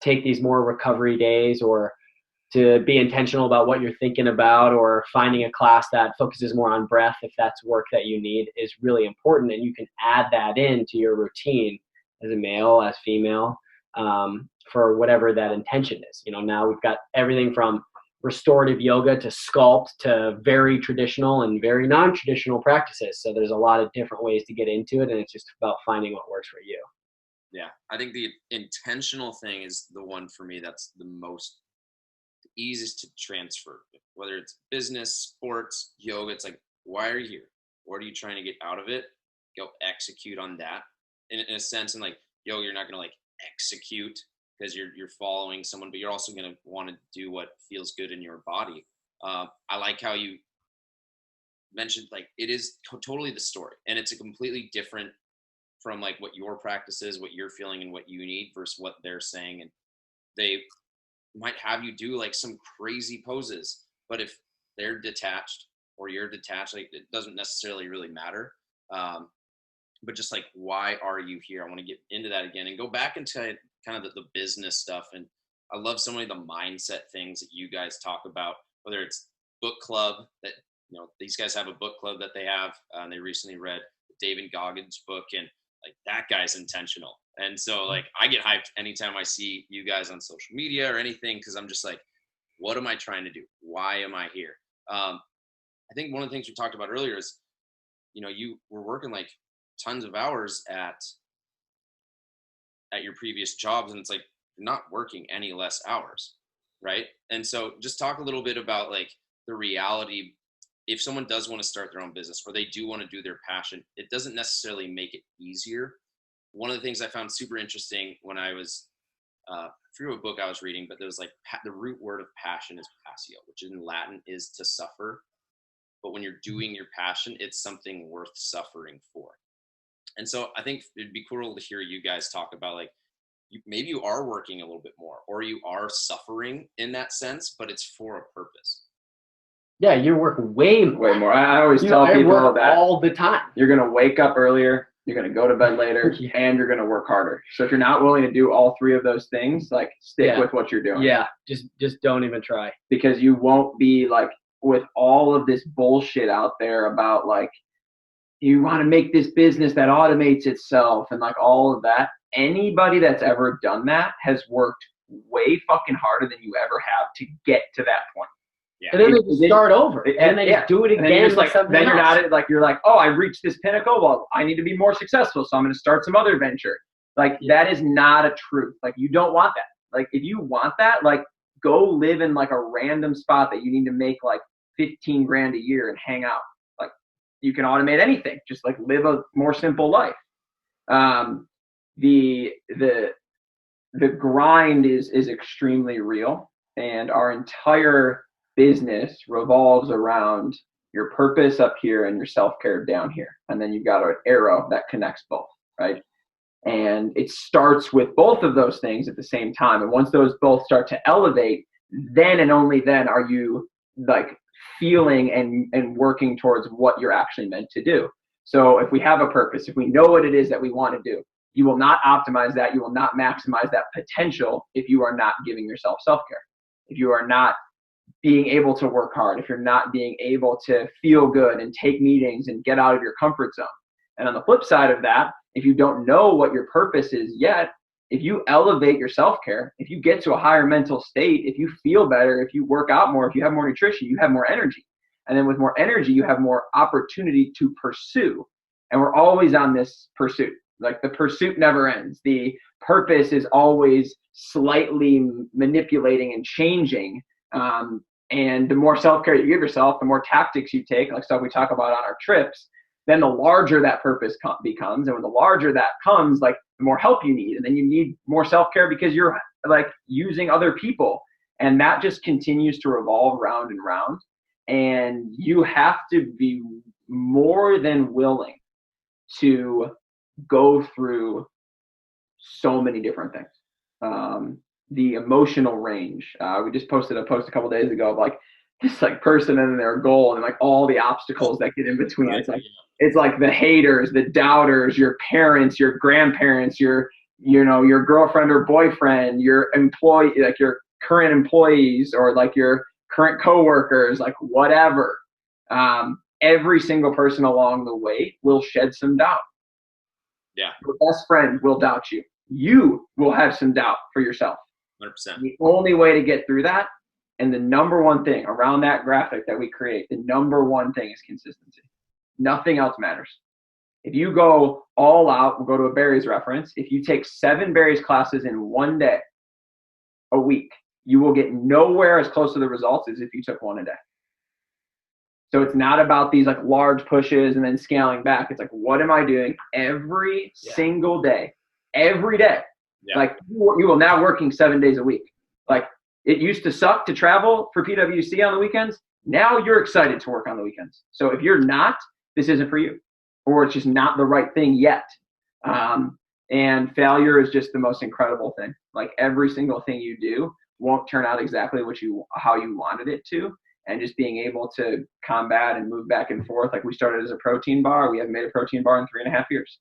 take these more recovery days, or to be intentional about what you're thinking about, or finding a class that focuses more on breath if that's work that you need, is really important. And you can add that into your routine as a male, as female, for whatever that intention is. Now we've got everything from restorative yoga to sculpt to very traditional and very non-traditional practices. So there's a lot of different ways to get into it, and it's just about finding what works for you. Yeah, I think the intentional thing is the one for me that's the easiest to transfer. Whether it's business, sports, yoga, it's like, why are you here? What are you trying to get out of it? Go execute on that. In a sense, and like yoga, you're not going to like execute because you're following someone, but you're also going to want to do what feels good in your body. I like how you mentioned, like, it is totally the story, and it's a completely different from like what your practice is, what you're feeling and what you need versus what they're saying. And they might have you do like some crazy poses, but if they're detached or you're detached, like it doesn't necessarily really matter. But just like, why are you here? I want to get into that again and go back into kind of the business stuff. And I love so many of the mindset things that you guys talk about, whether it's book club that, these guys have a book club that they have. They recently read David Goggins' book, and like that guy's intentional. And so like I get hyped anytime I see you guys on social media or anything, because I'm just like, what am I trying to do? Why am I here? I think one of the things we talked about earlier is, you were working like tons of hours at your previous jobs, and it's like you're not working any less hours, right? And so just talk a little bit about like the reality. If someone does want to start their own business, or they do want to do their passion, it doesn't necessarily make it easier. One of the things I found super interesting when I was through a book I was reading, but there was like the root word of passion is passio, which in Latin is to suffer. But when you're doing your passion, it's something worth suffering for. And so I think it'd be cool to hear you guys talk about like, maybe you are working a little bit more, or you are suffering in that sense, but it's for a purpose. Yeah, you work way more. I always tell people that all the time. You're going to wake up earlier, you're going to go to bed later, and you're going to work harder. So if you're not willing to do all three of those things, like stick with what you're doing. Yeah, just don't even try. Because you won't be like, with all of this bullshit out there about like, you want to make this business that automates itself and like all of that. Anybody that's ever done that has worked way fucking harder than you ever have to get to that point. Yeah. And then they just start over, and then they just do it again. Then you're not like, you're like, oh, I reached this pinnacle. Well, I need to be more successful, so I'm going to start some other venture. Like that is not a truth. Like you don't want that. Like if you want that, like go live in like a random spot that you need to make like 15 grand a year and hang out. Like you can automate anything. Just like live a more simple life. The grind is extremely real, and our entire business revolves around your purpose up here and your self-care down here. And then you've got an arrow that connects both, right? And it starts with both of those things at the same time. And once those both start to elevate, then and only then are you like feeling and working towards what you're actually meant to do. So if we have a purpose, if we know what it is that we want to do, you will not optimize that. You will not maximize that potential if you are not giving yourself self-care. If you are not being able to work hard, if you're not being able to feel good and take meetings and get out of your comfort zone. And on the flip side of that, if you don't know what your purpose is yet, if you elevate your self-care, if you get to a higher mental state, if you feel better, if you work out more, if you have more nutrition, you have more energy. And then with more energy, you have more opportunity to pursue. And we're always on this pursuit. Like the pursuit never ends. The purpose is always slightly manipulating and changing. And the more self-care you give yourself, the more tactics you take, like stuff we talk about on our trips, then the larger that purpose becomes. And when the larger that comes, like the more help you need. And then you need more self-care because you're like using other people. And that just continues to revolve round and round. And you have to be more than willing to go through so many different things. The emotional range. We just posted a post a couple days ago of like this like person and their goal and like all the obstacles that get in between. Right. It's like the haters, the doubters, your parents, your grandparents, your girlfriend or boyfriend, your employee, like your current employees or like your current coworkers, like whatever. Every single person along the way will shed some doubt. Yeah. Your best friend will doubt you. You will have some doubt for yourself. 100%. The only way to get through that, and the number one thing around that graphic that we create, the number one thing is consistency. Nothing else matters. If you go all out, we'll go to a berries reference. If you take 7 berries classes in one day, a week, you will get nowhere as close to the results as if you took one a day. So it's not about these like large pushes and then scaling back. It's like, what am I doing every single day? Every day. Yeah. Like you will now working 7 days a week. Like it used to suck to travel for PwC on the weekends. Now you're excited to work on the weekends. So if you're not, this isn't for you, or it's just not the right thing yet. And failure is just the most incredible thing. Like every single thing you do won't turn out exactly how you wanted it to. And just being able to combat and move back and forth. Like we started as a protein bar. We haven't made a protein bar in 3.5 years.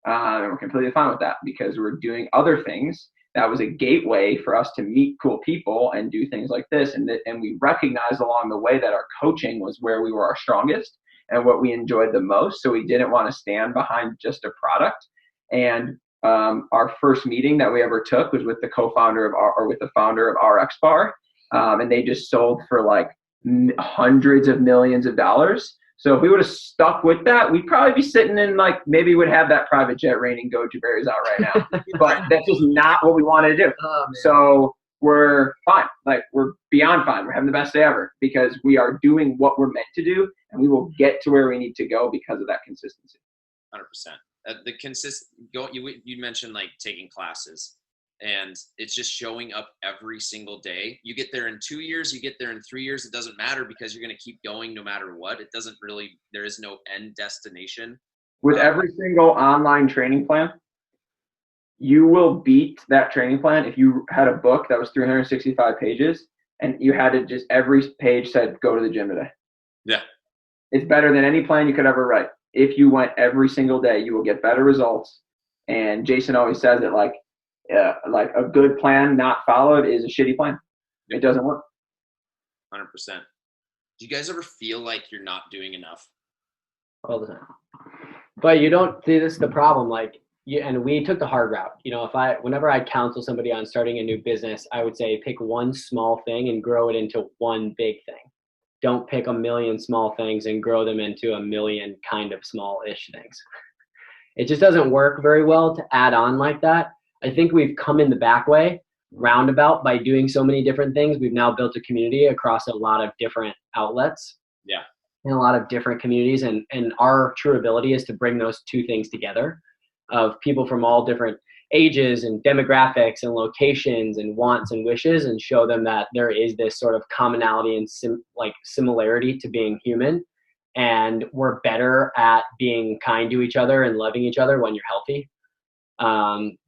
And we're completely fine with that because we're doing other things. That was a gateway for us to meet cool people and do things like this. And we recognized along the way that our coaching was where we were our strongest and what we enjoyed the most. So we didn't want to stand behind just a product. And our first meeting that we ever took was with the co-founder with the founder of RX Bar. And they just sold for like hundreds of millions of dollars. So if we would have stuck with that, we'd probably be sitting in like, maybe we'd have that private jet raining goji berries out right now. But that's just not what we wanted to do. So we're fine. Like we're beyond fine. We're having the best day ever because we are doing what we're meant to do and we will get to where we need to go because of that consistency. 100%. You mentioned like taking classes. And it's just showing up every single day. You get there in 2 years, you get there in 3 years. It doesn't matter because you're going to keep going no matter what. It doesn't really, there is no end destination. With every single online training plan, you will beat that training plan if you had a book that was 365 pages and you had to just every page said, go to the gym today. Yeah. It's better than any plan you could ever write. If you went every single day, you will get better results. And Jason always says it like a good plan not followed is a shitty plan. It doesn't work. 100%. Do you guys ever feel like you're not doing enough? All the time. But you don't see this is the problem. Like and we took the hard route. You know, whenever I counsel somebody on starting a new business, I would say pick one small thing and grow it into one big thing. Don't pick a million small things and grow them into a million kind of small-ish things. It just doesn't work very well to add on like that. I think we've come in the back way, roundabout, by doing so many different things. We've now built a community across a lot of different outlets. Yeah. In a lot of different communities. And our true ability is to bring those two things together of people from all different ages and demographics and locations and wants and wishes and show them that there is this sort of commonality and similarity to being human. And we're better at being kind to each other and loving each other when you're healthy.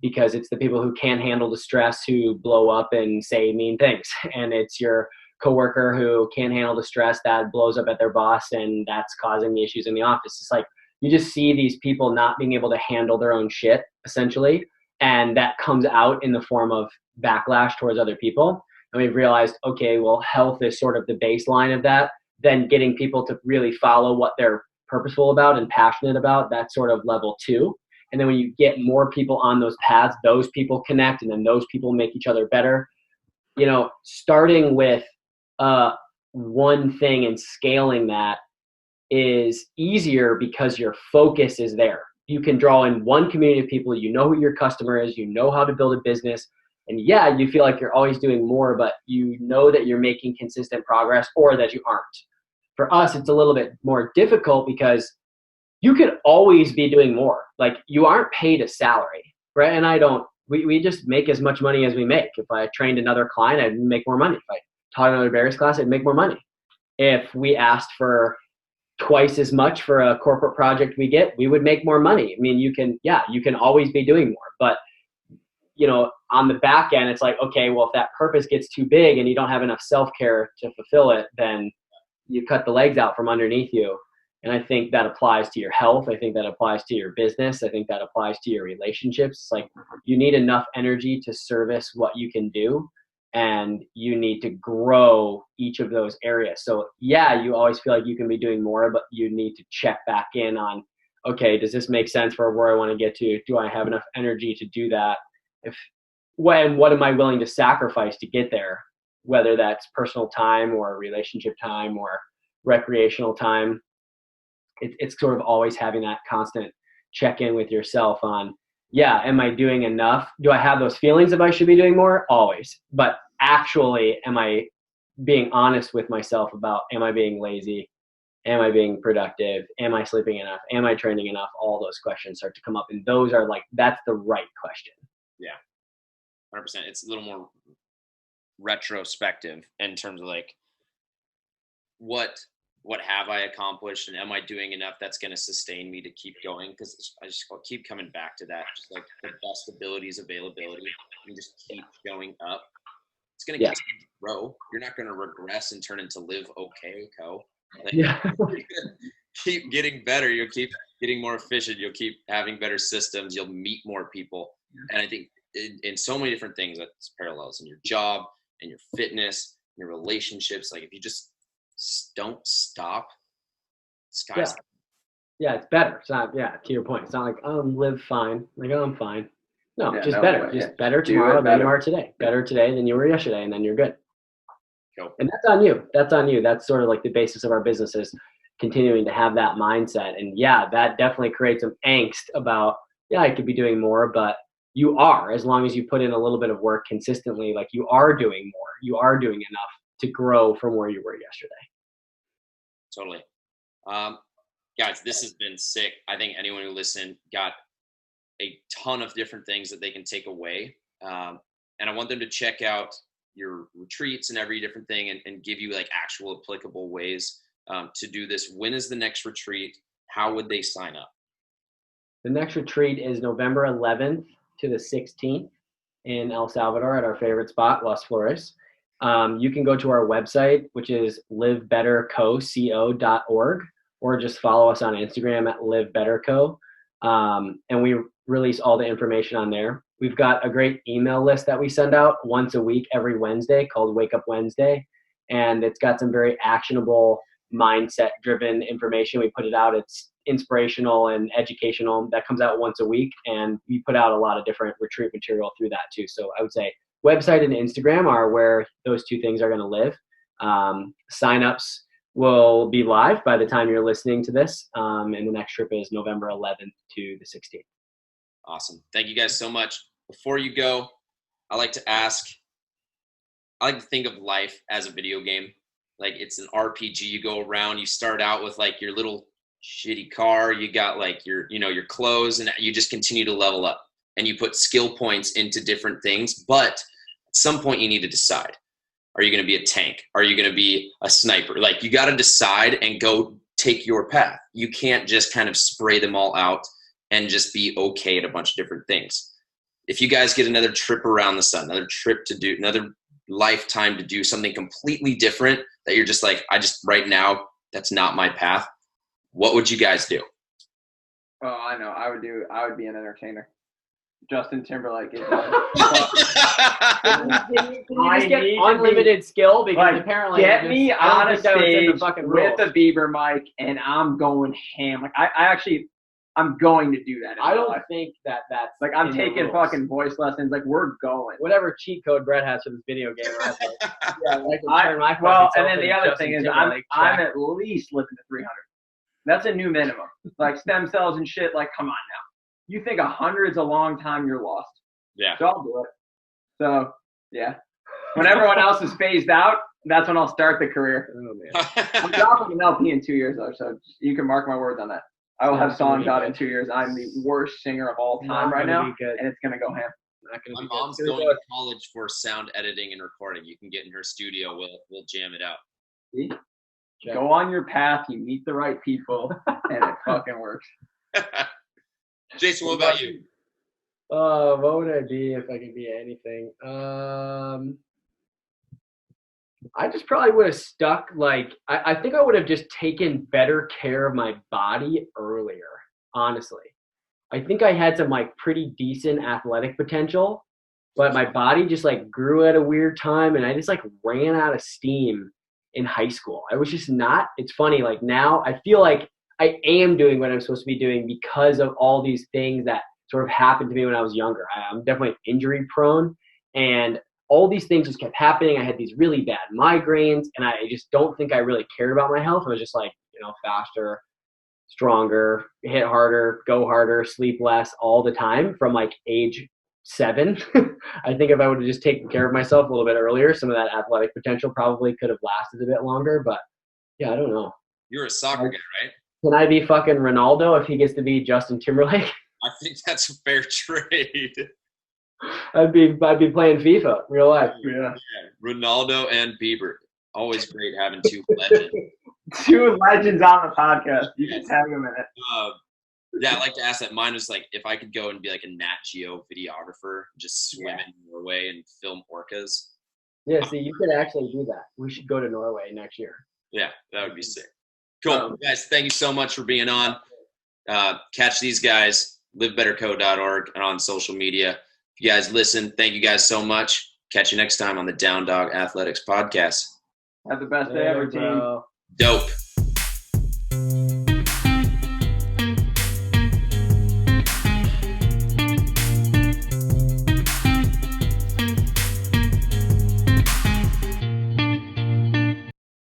Because it's the people who can't handle the stress who blow up and say mean things. And it's your coworker who can't handle the stress that blows up at their boss, and that's causing the issues in the office. It's like you just see these people not being able to handle their own shit, essentially, and that comes out in the form of backlash towards other people. And we've realized, okay, well, health is sort of the baseline of that. Then getting people to really follow what they're purposeful about and passionate about, that's sort of level 2. And then when you get more people on those paths, those people connect, and then those people make each other better. You know, starting with one thing and scaling that is easier because your focus is there. You can draw in one community of people, you know who your customer is, you know how to build a business, and yeah, you feel like you're always doing more, but you know that you're making consistent progress or that you aren't. For us, it's a little bit more difficult because you could always be doing more. Like, you aren't paid a salary, right? And we just make as much money as we make. If I trained another client, I'd make more money. If I taught another Barry's class, I'd make more money. If we asked for twice as much for a corporate project we would make more money. I mean, you can always be doing more, but you know, on the back end, it's like, okay, well, if that purpose gets too big and you don't have enough self-care to fulfill it, then you cut the legs out from underneath you. And I think that applies to your health. I think that applies to your business. I think that applies to your relationships. It's like you need enough energy to service what you can do, and you need to grow each of those areas. So yeah, you always feel like you can be doing more, but you need to check back in on, okay, does this make sense for where I want to get to? Do I have enough energy to do that? What am I willing to sacrifice to get there? Whether that's personal time or relationship time or recreational time. It's sort of always having that constant check-in with yourself on, yeah, am I doing enough? Do I have those feelings if I should be doing more? Always. But actually, am I being honest with myself about, am I being lazy? Am I being productive? Am I sleeping enough? Am I training enough? All those questions start to come up. And those are like, that's the right question. Yeah, 100%. It's a little more retrospective in terms of like, what have I accomplished, and am I doing enough that's going to sustain me to keep going? Because I just keep coming back to that, just like the best abilities, availability, and just keep showing up. It's going to continue to grow. You're not going to regress and turn into Live Okay Co. Like, you're gonna keep getting better. You'll keep getting more efficient. You'll keep having better systems. You'll meet more people. And I think in so many different things, that's parallels in your job, in your fitness, in your relationships. Like, if you just don't stop, sky's yeah, it's better. It's not, to your point, it's not like, live fine. Like, I'm fine. No, just better. Just better tomorrow than you are today. Better today than you were yesterday, and then you're good. Cool. And that's on you. That's on you. That's sort of like the basis of our business, is continuing to have that mindset. And yeah, that definitely creates some angst about, I could be doing more, but you are, as long as you put in a little bit of work consistently, like, you are doing more. You are doing enough to grow from where you were yesterday. Totally. Guys, this has been sick. I think anyone who listened got a ton of different things that they can take away. And I want them to check out your retreats and every different thing, and give you like actual applicable ways to do this. When is the next retreat? How would they sign up? The next retreat is November 11th to the 16th in El Salvador at our favorite spot, Las Flores. You can go to our website, which is livebetterco.org, or just follow us on Instagram at livebetterco. And we release all the information on there. We've got a great email list that we send out once a week, every Wednesday, called Wake Up Wednesday. And it's got some very actionable, mindset-driven information. We put it out. It's inspirational and educational. That comes out once a week. And we put out a lot of different retreat material through that too. So I would say website and Instagram are where those two things are going to live. Signups will be live by the time you're listening to this. And the next trip is November 11th to the 16th. Awesome. Thank you guys so much. Before you go, I like to think of life as a video game. Like, it's an RPG. You go around, you start out with like your little shitty car. You got like your clothes, and you just continue to level up, and you put skill points into different things. But at some point you need to decide. Are you going to be a tank? Are you going to be a sniper? Like, you got to decide and go take your path. You can't just kind of spray them all out and just be okay at a bunch of different things. If you guys get another trip around the sun, another trip to do, another lifetime to do something completely different that you're just like, right now, that's not my path, what would you guys do? Oh, I know. I would be an entertainer. Justin Timberlake is. Can you just get unlimited skill? Because apparently, get me on a stage with a Bieber mic, and I'm going ham. Like I'm going to do that. I don't think that's like I'm taking fucking voice lessons. Like we're going. Whatever cheat code Brett has for this video game. And then the other thing is I'm at least living to 300. That's a new minimum. Like stem cells and shit. Like come on now. You think 100's a long time, you're lost. Yeah. So I'll do it. So yeah. When everyone else is phased out, that's when I'll start the career. Oh, man. I'm dropping an LP in 2 years though, so you can mark my words on that. I will have songs out in 2 years. I'm the worst singer of all time right now, and it's gonna go ham. My mom's going to college for sound editing and recording. You can get in her studio. We'll jam it out. See? Go on your path. You meet the right people, and it fucking works. Jason, what about you? What would I be if I could be anything? I just probably would have stuck, I think I would have just taken better care of my body earlier, honestly. I think I had some, pretty decent athletic potential, but my body just, grew at a weird time, and I just, ran out of steam in high school. I was just not – it's funny, now I feel like I am doing what I'm supposed to be doing because of all these things that sort of happened to me when I was younger. I'm definitely injury prone, and all these things just kept happening. I had these really bad migraines, and I just don't think I really cared about my health. I was just faster, stronger, hit harder, go harder, sleep less all the time from age 7. I think if I would have just taken care of myself a little bit earlier, some of that athletic potential probably could have lasted a bit longer. But yeah, I don't know. You're a soccer guy, right? Can I be fucking Ronaldo if he gets to be Justin Timberlake? I think that's a fair trade. I'd be playing FIFA, real life. Yeah. Ronaldo and Bieber. Always great having two legends. Two legends on the podcast. You can tag them in it. Yeah, I'd like to ask that. Mine was if I could go and be a Nat Geo videographer, just swim in Norway and film orcas. Yeah, see, you could actually do that. We should go to Norway next year. Yeah, that would be sick. Cool. Guys, thank you so much for being on. Catch these guys, livebetterco.org, and on social media. If you guys listen, thank you guys so much. Catch you next time on the Down Dog Athletics Podcast. Have the best day ever, team. Dope.